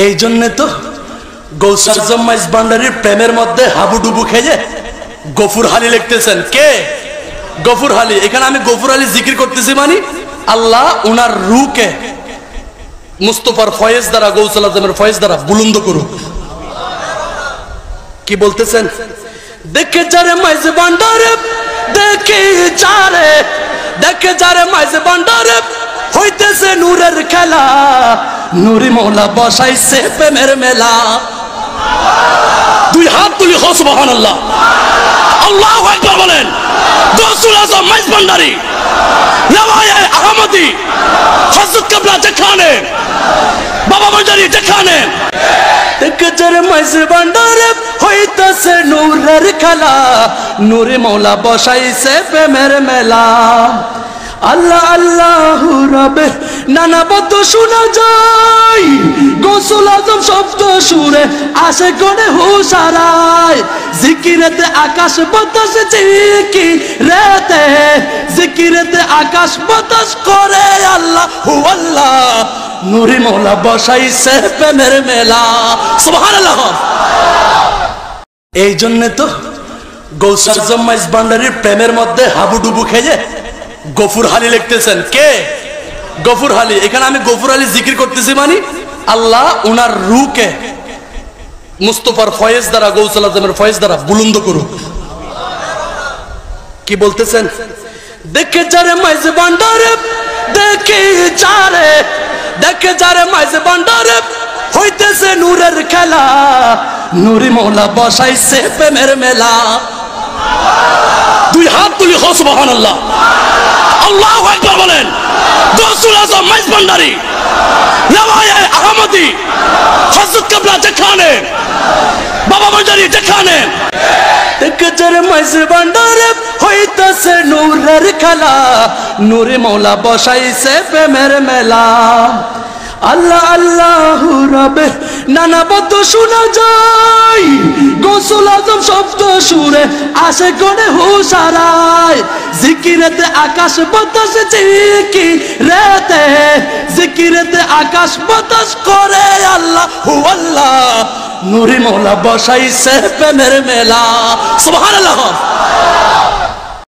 এই জন্য তো গৌসার জম্মাইজ ভান্ডারীর প্রেমের মধ্যে হাবুডুবু খেয়ে গফুর হালি লিখতেছেন। কে? গফুর হালি। এখানে আমি গফুর হালি জিকির করতেছি, মানে আল্লাহ উনার রূহকে মুস্তফার ফয়েজ দ্বারা, গৌসুল আজমের ফয়েজ দ্বারা বুলন্দ করুক। কি বলতেছেন? দেখে যারে মাইজ ভান্ডারে, দেখে যারে মাইজ ভান্ডারে হইতেছে নূরের খেলা, নূরি মৌলা বসাইছে প্রেমের মেলা। দুই হাত তুলি হো সুবহানাল্লাহ, আল্লাহু আকবার বলেন। গৌসুল আজম মাইজ ভান্ডারী, রাওয়ায়ে আহমদি, হযরত কিবলা যেখানে, বাবা ভান্ডারী যেখানে, দেখে যারে মাইজ ভান্ডারে হইতেছে নূরের খেলা, নূরি মৌলা বসাইছে প্রেমের মেলা। আল্লাহ আল্লাহ রবে নানা বদ্ধ শোনা যায়, গৌসুল আজম শব্দ সুরে আসে গনে হুশারায়। জিকিরেতে আকাশ বাতাস জিকিরেতে, জিকিরেতে আকাশ বাতাস করে আল্লাহ হু আল্লাহ, নূরি মৌলা বসাইছে প্রেমের মেলা। সুবহানাল্লাহ। এই জন্য তো গৌসার জম্মাইজ ভান্ডারীর প্রেমের মধ্যে হাবুডুবু খেয়ে গফুর হালি লিখতেছেন। কে? গফুর হালি। এখানে আমি গফুর হালি জিকির করতেছি, মানে আল্লাহ উনার রূহকে মুস্তফার ফয়েজ দ্বারা, গৌসুল আজমের ফয়েজ দ্বারা বুলন্দ করুক। কি বলতেছেন? দেখে যারে মাইজ ভান্ডারে, দেখে যারে মাইজ ভান্ডারে হইতেছে নূরের খেলা, নূরি মৌলা বসাইছে প্রেমের মেলা। দুই হাত তুলি হো সুবহানাল্লাহ, আল্লাহু আকবার বলেন। গৌসুল আজম মাইজ ভান্ডারী, রাওয়ায়ে আহমদি, হযরত কিবলা যেখানে, বাবা ভান্ডারী যেখানে, দেখে যারে মাইজ ভান্ডারে হইতেছে নূরের খেলা, নূরি মৌলা বসাইছে প্রেমের মেলা। আল্লাহ আল্লাহ রবে নানা বদ্ধ শোনা যায়, গৌসুল আজম শব্দ সুরে আসে গনে হুশারায়। জিকিরেতে আকাশ বাতাস জিকিরেতে, জিকিরেতে আকাশ বাতাস করে আল্লাহ হু আল্লাহ, নূরি মৌলা বসাইছে প্রেমের মেলা। সুবহানাল্লাহ।